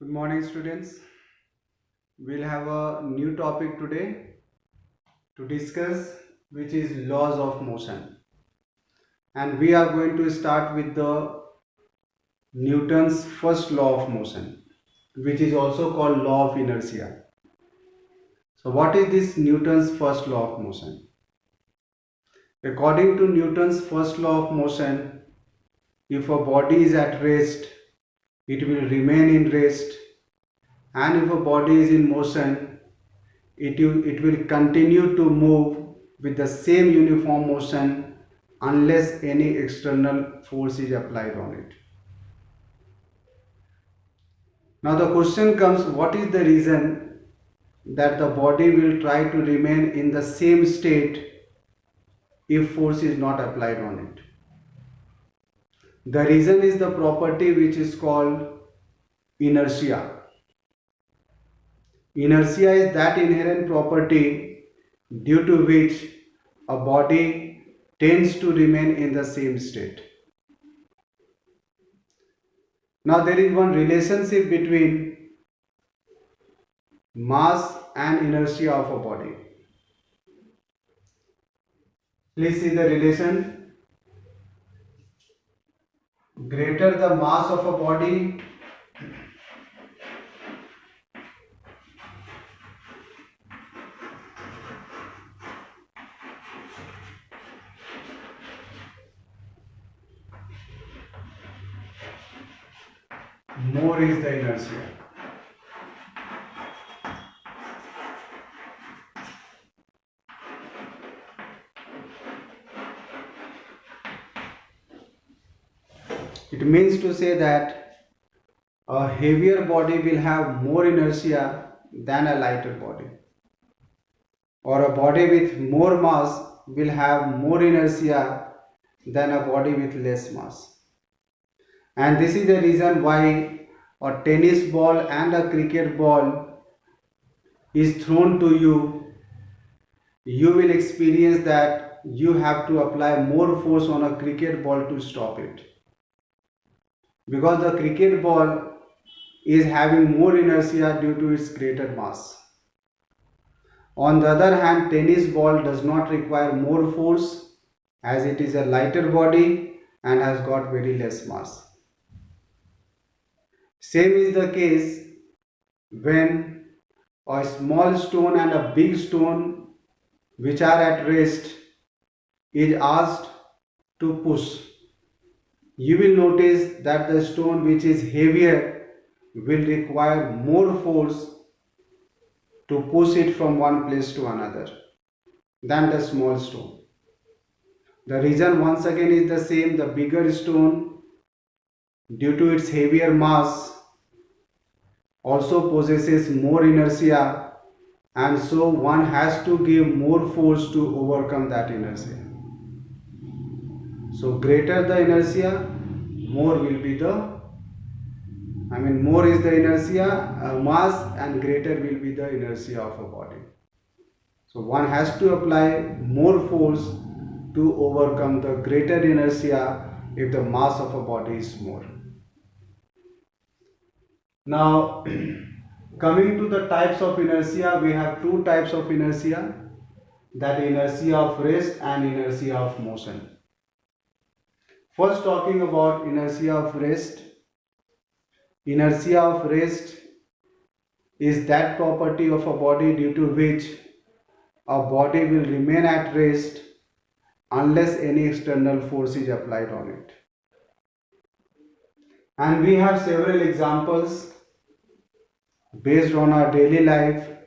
Good morning, students. We'll have a new topic today to discuss, which is laws of motion. And we are going to start with the Newton's first law of motion, which is also called law of inertia. So, what is this Newton's first law of motion? According to Newton's first law of motion, if a body is at rest, it will remain in rest, and if a body is in motion, it will continue to move with the same uniform motion unless any external force is applied on it. Now the question comes, what is the reason that the body will try to remain in the same state if force is not applied on it? The reason is the property which is called inertia. Inertia is that inherent property due to which a body tends to remain in the same state. Now there is one relationship between mass and inertia of a body. Please see the relation. Greater the mass of a body, more is the inertia. It means to say that a heavier body will have more inertia than a lighter body, or a body with more mass will have more inertia than a body with less mass. And this is the reason why a tennis ball and a cricket ball is thrown to you, you will experience that you have to apply more force on a cricket ball to stop it, because the cricket ball is having more inertia due to its greater mass. On the other hand, tennis ball does not require more force as it is a lighter body and has got very less mass. Same is the case when a small stone and a big stone which are at rest is asked to push. You will notice that the stone which is heavier will require more force to push it from one place to another than the small stone. The reason once again is the same. The bigger stone, due to its heavier mass, also possesses more inertia, and so one has to give more force to overcome that inertia. So greater the inertia, more will be the more is the inertia mass, and greater will be the inertia of a body. So one has to apply more force to overcome the greater inertia if the mass of a body is more. Now coming to the types of inertia, we have two types of inertia, that inertia of rest and inertia of motion. First, talking about inertia of rest. Inertia of rest is that property of a body due to which a body will remain at rest unless any external force is applied on it. And we have several examples based on our daily life,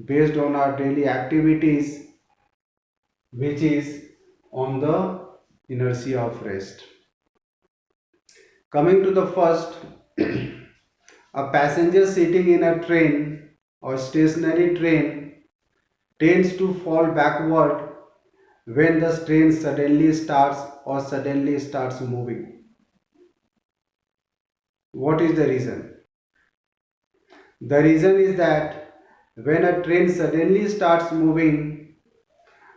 based on our daily activities, which is on the inertia of rest. Coming to the first, a passenger sitting in a train or stationary train tends to fall backward when the train suddenly starts moving. What is the reason? The reason is that when a train suddenly starts moving,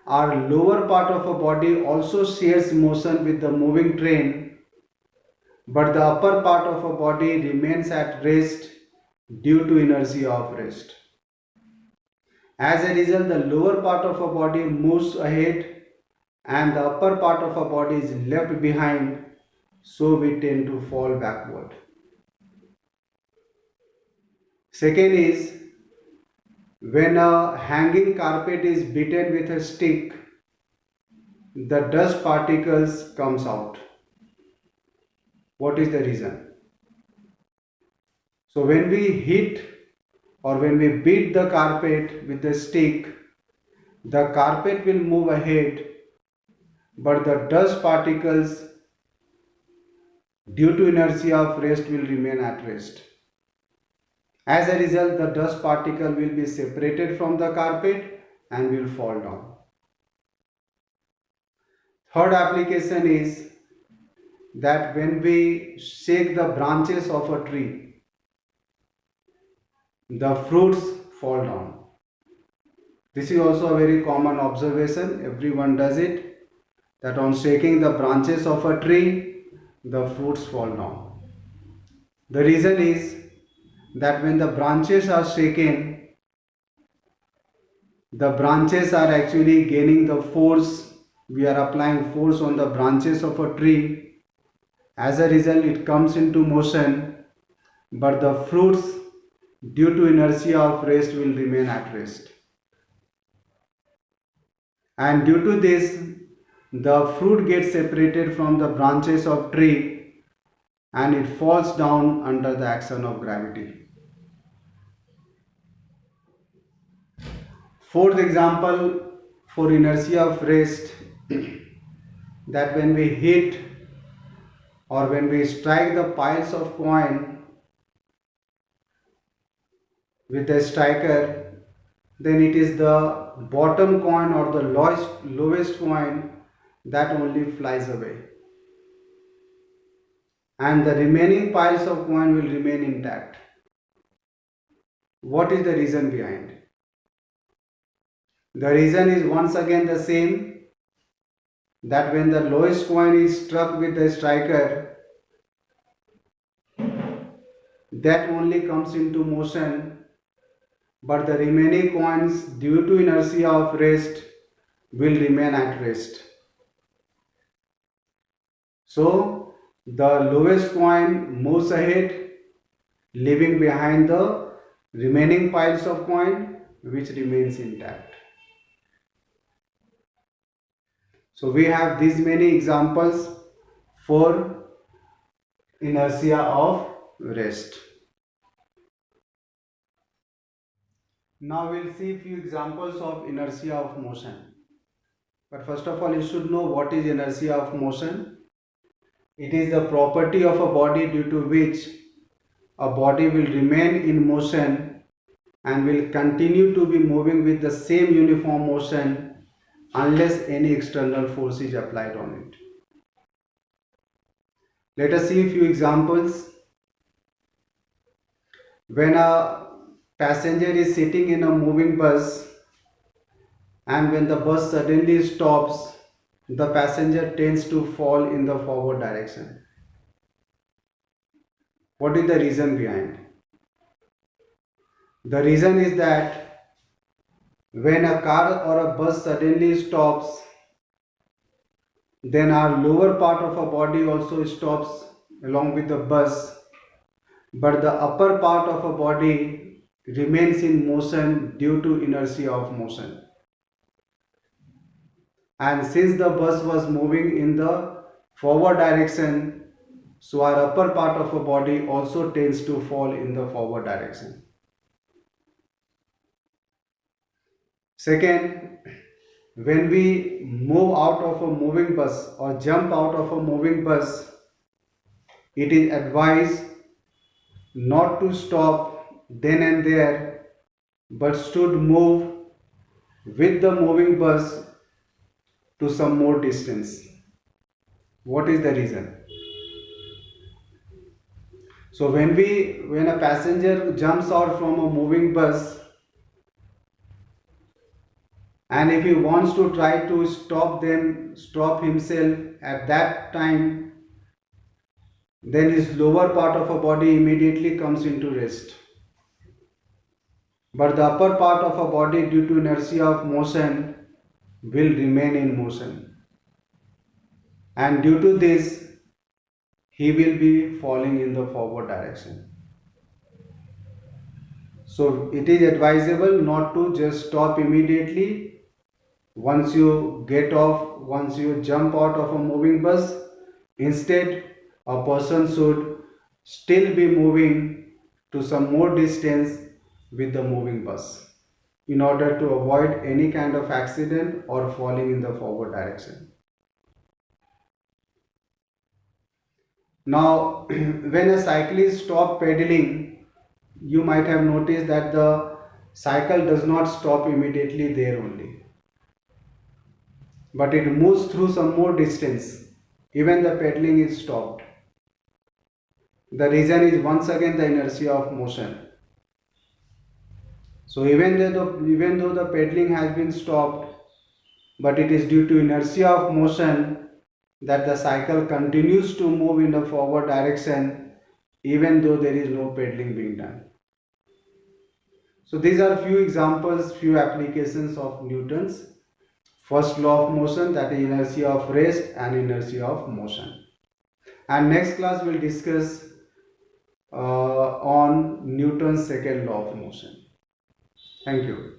our lower part of a body also shares motion with the moving train, but the upper part of a body remains at rest due to inertia of rest. As a result, the lower part of a body moves ahead and the upper part of a body is left behind, so we tend to fall backward. Second is, when a hanging carpet is beaten with a stick, the dust particles comes out. What is the reason? So when we hit or when we beat the carpet with a stick, the carpet will move ahead, but the dust particles due to inertia of rest will remain at rest. As a result, the dust particle will be separated from the carpet and will fall down. Third application is that when we shake the branches of a tree, the fruits fall down. This is also a very common observation. Everyone does it, that on shaking the branches of a tree, the fruits fall down. The reason is that when the branches are shaken, the branches are actually gaining the force. We are applying force on the branches of a tree. As a result, it comes into motion, but the fruits, due to inertia of rest, will remain at rest. And due to this, the fruit gets separated from the branches of tree and it falls down under the action of gravity. Fourth example for inertia of rest, that when we hit or when we strike the piles of coin with a striker, then it is the bottom coin or the lowest coin that only flies away, and the remaining piles of coin will remain intact. What is the reason behind? The reason is once again the same, that when the lowest coin is struck with the striker, that only comes into motion, but the remaining coins, due to inertia of rest, will remain at rest. So the lowest coin moves ahead, leaving behind the remaining piles of coin, which remains intact. So we have these many examples for inertia of rest. Now we'll see a few examples of inertia of motion. But first of all, you should know what is inertia of motion. It is the property of a body due to which a body will remain in motion and will continue to be moving with the same uniform motion unless any external force is applied on it. Let us see a few examples. When a passenger is sitting in a moving bus and when the bus suddenly stops, the passenger tends to fall in the forward direction. What is the reason behind? The reason is that when a car or a bus suddenly stops, then our lower part of our body also stops along with the bus, but the upper part of our body remains in motion due to inertia of motion. And since the bus was moving in the forward direction, so our upper part of our body also tends to fall in the forward direction. Second, when we move out of a moving bus or jump out of a moving bus, it is advised not to stop then and there, but should move with the moving bus to some more distance. What is the reason? So when a passenger jumps out from a moving bus, and if he wants to try to stop himself at that time, then his lower part of a body immediately comes into rest. but the upper part of a body due to inertia of motion will remain in motion, and due to this he will be falling in the forward direction. So it is advisable not to just stop immediately once you get off, once you jump out of a moving bus. Instead, a person should still be moving to some more distance with the moving bus in order to avoid any kind of accident or falling in the forward direction. Now, when a cyclist stops pedaling, you might have noticed that the cycle does not stop immediately there only, but it moves through some more distance. Even the pedaling is stopped. The reason is once again the inertia of motion. So even though the pedaling has been stopped, but it is due to inertia of motion that the cycle continues to move in the forward direction even though there is no pedaling being done. So these are few examples, few applications of Newton's first law of motion, that is inertia of rest and inertia of motion. And next class we'll discuss on Newton's second law of motion. Thank you.